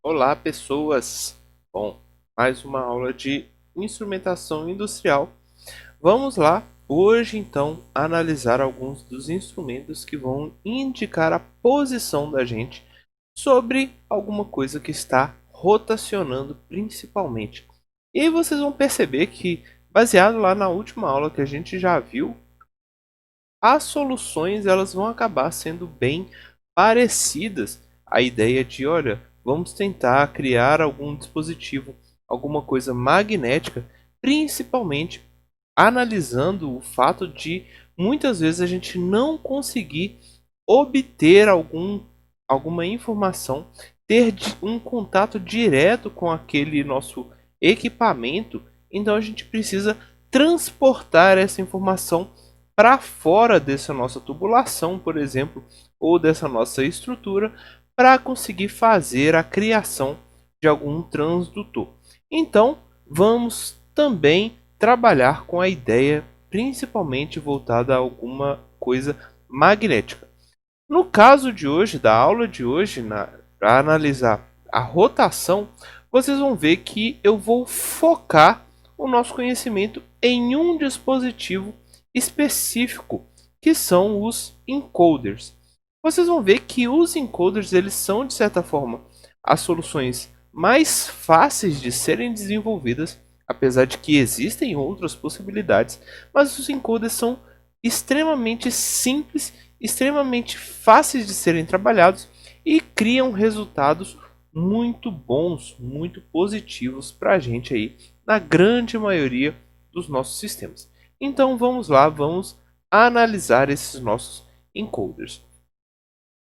Olá, pessoas! Bom, mais uma aula de instrumentação industrial. Vamos lá, hoje então, analisar alguns dos instrumentos que vão indicar a posição da gente sobre alguma coisa que está rotacionando principalmente. E aí vocês vão perceber que, baseado lá na última aula que a gente já viu, as soluções elas vão acabar sendo bem parecidas. A ideia de, olha, vamos tentar criar algum dispositivo, alguma coisa magnética, principalmente analisando o fato de muitas vezes a gente não conseguir obter alguma informação, ter um contato direto com aquele nosso equipamento, então a gente precisa transportar essa informação para fora dessa nossa tubulação, por exemplo, ou dessa nossa estrutura, para conseguir fazer a criação de algum transdutor. Então, vamos também trabalhar com a ideia principalmente voltada a alguma coisa magnética. No caso de hoje, da aula de hoje, para analisar a rotação, vocês vão ver que eu vou focar o nosso conhecimento em um dispositivo específico, que são os encoders. Vocês vão ver que os encoders eles são, de certa forma, as soluções mais fáceis de serem desenvolvidas, apesar de que existem outras possibilidades, mas os encoders são extremamente simples, extremamente fáceis de serem trabalhados e criam resultados muito bons, muito positivos para a gente aí na grande maioria dos nossos sistemas. Então vamos lá, vamos analisar esses nossos encoders.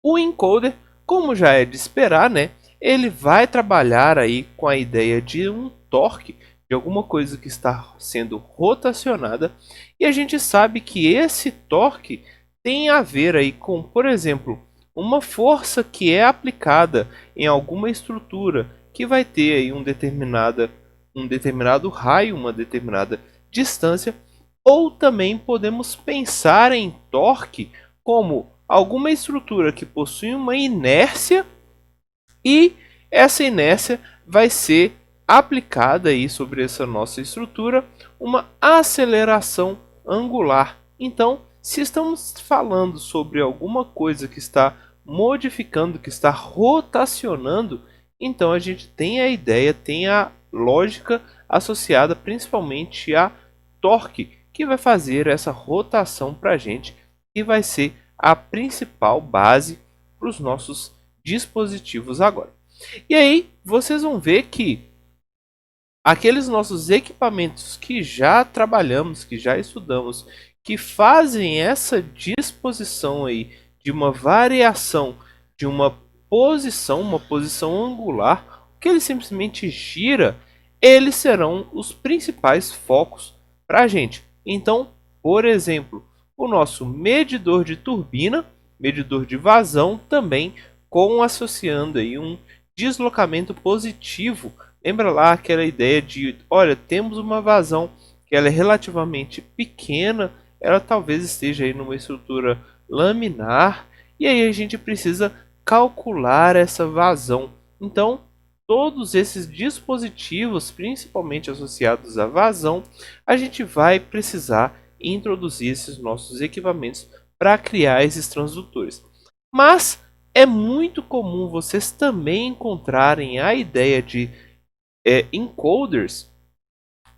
O encoder, como já é de esperar, né, ele vai trabalhar aí com a ideia de um torque, de alguma coisa que está sendo rotacionada, e a gente sabe que esse torque tem a ver aí com, por exemplo, uma força que é aplicada em alguma estrutura que vai ter aí um determinado raio, uma determinada distância, ou também podemos pensar em torque como alguma estrutura que possui uma inércia e essa inércia vai ser aplicada aí sobre essa nossa estrutura uma aceleração angular. Então, se estamos falando sobre alguma coisa que está modificando, que está rotacionando, então a gente tem a ideia, tem a lógica associada principalmente a torque, que vai fazer essa rotação para a gente e vai ser a principal base para os nossos dispositivos agora. E aí vocês vão ver que aqueles nossos equipamentos que já trabalhamos, que já estudamos, que fazem essa disposição aí de uma variação de uma posição angular, que ele simplesmente gira, eles serão os principais focos para a gente. Então, por exemplo, o nosso medidor de turbina, medidor de vazão também com associando aí um deslocamento positivo. Lembra lá aquela ideia de, olha, temos uma vazão que ela é relativamente pequena, ela talvez esteja aí numa estrutura laminar, e aí a gente precisa calcular essa vazão. Então, todos esses dispositivos, principalmente associados à vazão, a gente vai precisar introduzir esses nossos equipamentos para criar esses transdutores. Mas é muito comum vocês também encontrarem a ideia de encoders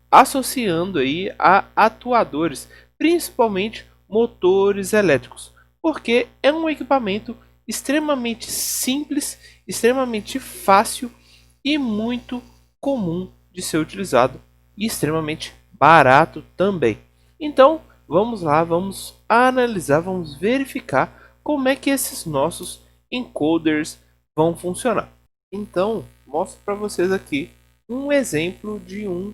associando aí a atuadores, principalmente motores elétricos, porque é um equipamento extremamente simples, extremamente fácil e muito comum de ser utilizado e extremamente barato também. Então, vamos lá, vamos analisar, vamos verificar como é que esses nossos encoders vão funcionar. Então, mostro para vocês aqui um exemplo de um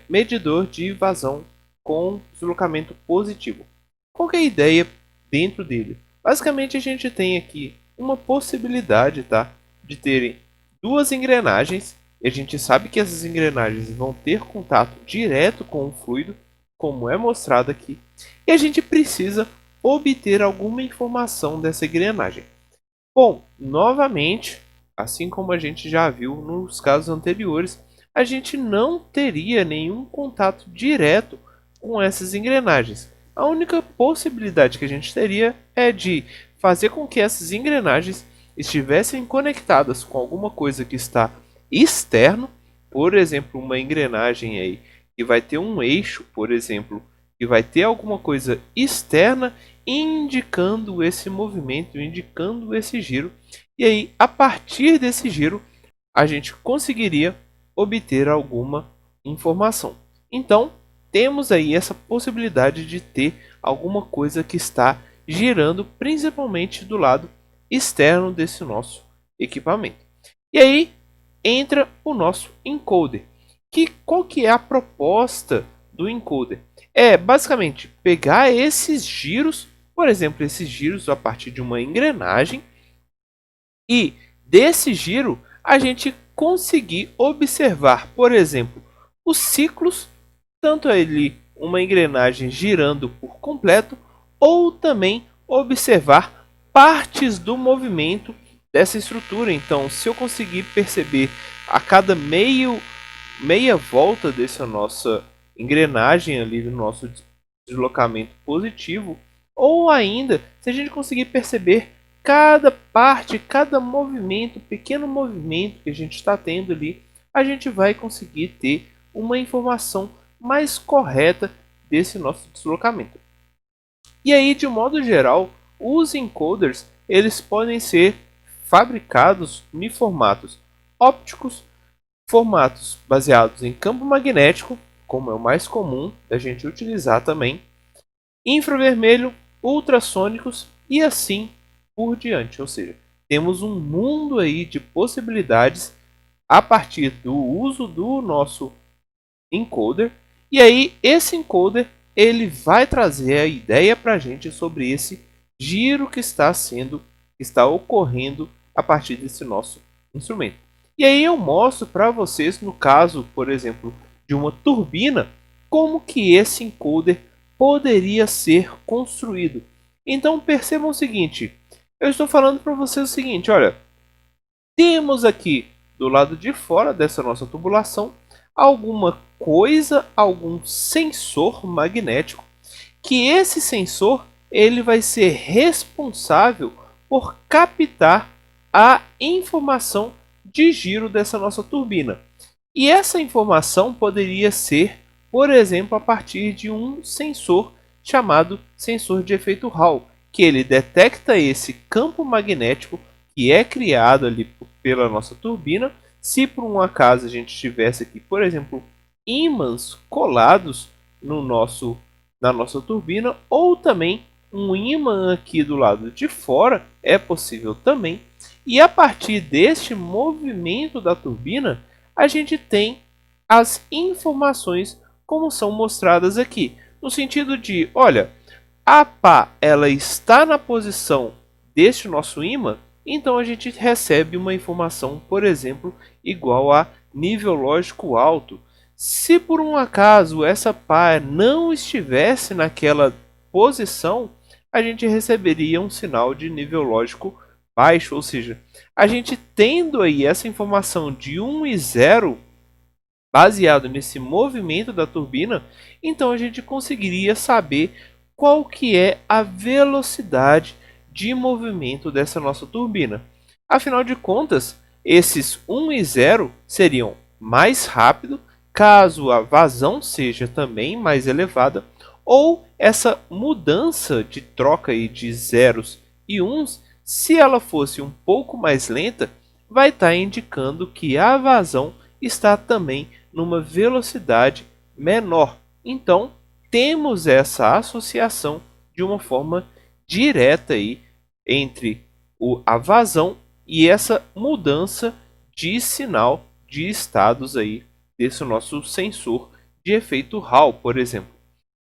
medidor de vazão com deslocamento positivo. Qual que é a ideia dentro dele? Basicamente, a gente tem aqui uma possibilidade, tá, de terem duas engrenagens. E a gente sabe que essas engrenagens vão ter contato direto com o fluido, como é mostrado aqui. E a gente precisa obter alguma informação dessa engrenagem. Bom, novamente, assim como a gente já viu nos casos anteriores, a gente não teria nenhum contato direto com essas engrenagens. A única possibilidade que a gente teria é de fazer com que essas engrenagens estivessem conectadas com alguma coisa que está externo, por exemplo, uma engrenagem aí que vai ter um eixo, por exemplo, que vai ter alguma coisa externa indicando esse movimento, indicando esse giro. E aí, a partir desse giro, a gente conseguiria obter alguma informação. Então, temos aí essa possibilidade de ter alguma coisa que está girando, principalmente do lado externo desse nosso equipamento. E aí entra o nosso encoder. Qual que é a proposta do encoder? É basicamente pegar esses giros, por exemplo, esses giros a partir de uma engrenagem, e desse giro a gente conseguir observar, por exemplo, os ciclos, tanto ele uma engrenagem girando por completo, ou também observar partes do movimento dessa estrutura. Então, se eu conseguir perceber a cada meia volta dessa nossa engrenagem ali do nosso deslocamento positivo, ou ainda se a gente conseguir perceber cada parte, cada movimento, pequeno movimento que a gente está tendo ali, a gente vai conseguir ter uma informação mais correta desse nosso deslocamento. E aí, de modo geral, os encoders eles podem ser fabricados em formatos ópticos, formatos baseados em campo magnético, como é o mais comum da gente utilizar também, infravermelho, ultrassônicos e assim por diante. Ou seja, temos um mundo aí de possibilidades a partir do uso do nosso encoder. E aí esse encoder ele vai trazer a ideia para a gente sobre esse giro que está ocorrendo a partir desse nosso instrumento. E aí eu mostro para vocês, no caso, por exemplo, de uma turbina, como que esse encoder poderia ser construído. Então percebam o seguinte, eu estou falando para vocês o seguinte, olha, temos aqui do lado de fora dessa nossa tubulação alguma coisa, algum sensor magnético, que esse sensor ele vai ser responsável por captar a informação de giro dessa nossa turbina. E essa informação poderia ser, por exemplo, a partir de um sensor chamado sensor de efeito Hall, que ele detecta esse campo magnético que é criado ali pela nossa turbina. Se por um acaso a gente tivesse aqui, por exemplo, ímãs colados na nossa turbina, ou também um ímã aqui do lado de fora, é possível também. E a partir deste movimento da turbina, a gente tem as informações como são mostradas aqui, no sentido de, olha, a pá ela está na posição deste nosso ímã, então a gente recebe uma informação, por exemplo, igual a nível lógico alto. Se por um acaso essa pá não estivesse naquela posição, a gente receberia um sinal de nível lógico baixo, ou seja, a gente tendo aí essa informação de 1 e 0 baseado nesse movimento da turbina, então a gente conseguiria saber qual que é a velocidade de movimento dessa nossa turbina. Afinal de contas, esses 1 e 0 seriam mais rápido caso a vazão seja também mais elevada, ou essa mudança de troca aí de zeros e uns, se ela fosse um pouco mais lenta, vai estar indicando que a vazão está também numa velocidade menor. Então, temos essa associação de uma forma direta aí entre a vazão e essa mudança de sinal de estados aí desse nosso sensor de efeito Hall, por exemplo.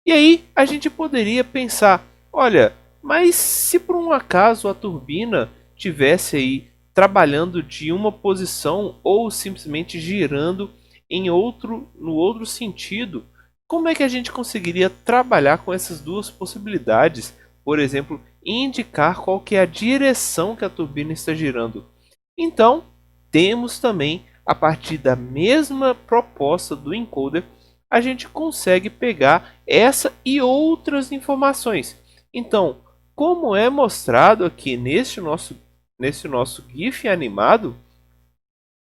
E aí a gente poderia pensar, olha, mas se por um acaso a turbina tivesse aí trabalhando de uma posição ou simplesmente girando no outro sentido, como é que a gente conseguiria trabalhar com essas duas possibilidades? Por exemplo, indicar qual que é a direção que a turbina está girando. Então, temos também, a partir da mesma proposta do encoder, a gente consegue pegar essa e outras informações. Então, como é mostrado aqui nesse nosso GIF animado,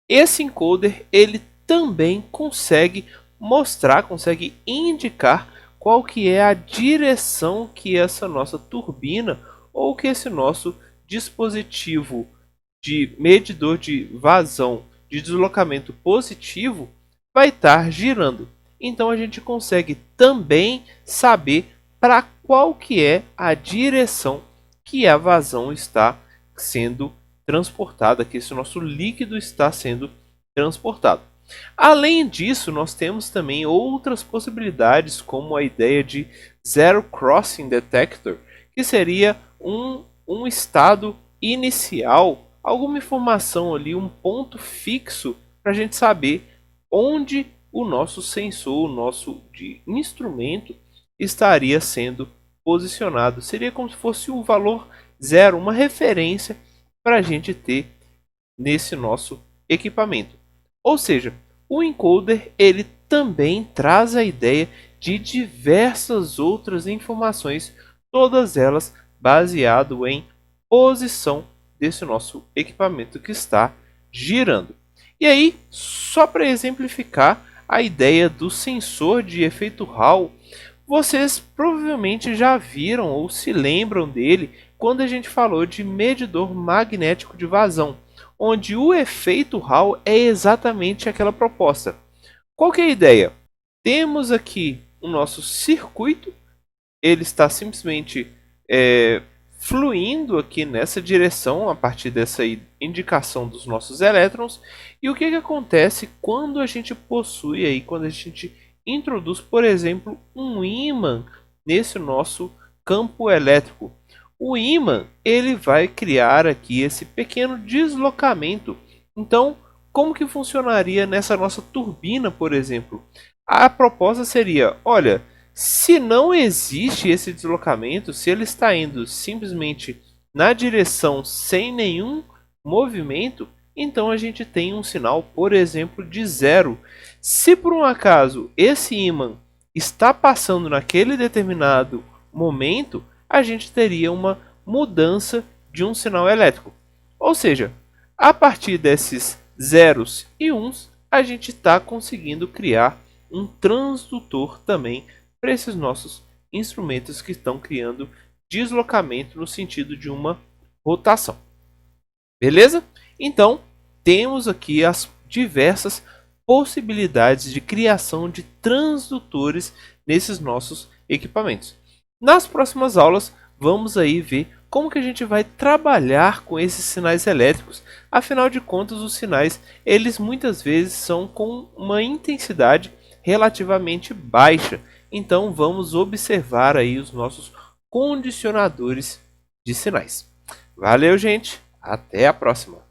esse encoder ele também consegue mostrar, consegue indicar qual que é a direção que essa nossa turbina ou que esse nosso dispositivo de medidor de vazão de deslocamento positivo vai estar girando. Então a gente consegue também saber para qual que é a direção que a vazão está sendo transportada, que esse nosso líquido está sendo transportado. Além disso, nós temos também outras possibilidades, como a ideia de Zero Crossing Detector, que seria um estado inicial, alguma informação ali, um ponto fixo para a gente saber onde o nosso sensor, o nosso instrumento estaria sendo posicionado. Seria como se fosse o valor zero, uma referência para a gente ter nesse nosso equipamento. Ou seja, o encoder ele também traz a ideia de diversas outras informações, todas elas baseado em posição desse nosso equipamento que está girando. E aí, só para exemplificar a ideia do sensor de efeito Hall, vocês provavelmente já viram ou se lembram dele quando a gente falou de medidor magnético de vazão, onde o efeito Hall é exatamente aquela proposta. Qual que é a ideia? Temos aqui o nosso circuito, ele está simplesmente fluindo aqui nessa direção a partir dessa indicação dos nossos elétrons. E o que acontece quando a gente possui aí, quando a gente introduz, por exemplo, um ímã nesse nosso campo elétrico? O ímã ele vai criar aqui esse pequeno deslocamento. Então, como que funcionaria nessa nossa turbina, por exemplo? A proposta seria, olha, se não existe esse deslocamento, se ele está indo simplesmente na direção sem nenhum movimento, então a gente tem um sinal, por exemplo, de zero. Se por um acaso esse ímã está passando naquele determinado momento, a gente teria uma mudança de um sinal elétrico. Ou seja, a partir desses zeros e uns, a gente está conseguindo criar um transdutor também para esses nossos instrumentos que estão criando deslocamento no sentido de uma rotação. Beleza? Então, temos aqui as diversas possibilidades de criação de transdutores nesses nossos equipamentos. Nas próximas aulas, vamos aí ver como que a gente vai trabalhar com esses sinais elétricos. Afinal de contas, os sinais, eles muitas vezes são com uma intensidade relativamente baixa. Então, vamos observar aí os nossos condicionadores de sinais. Valeu, gente! Até a próxima!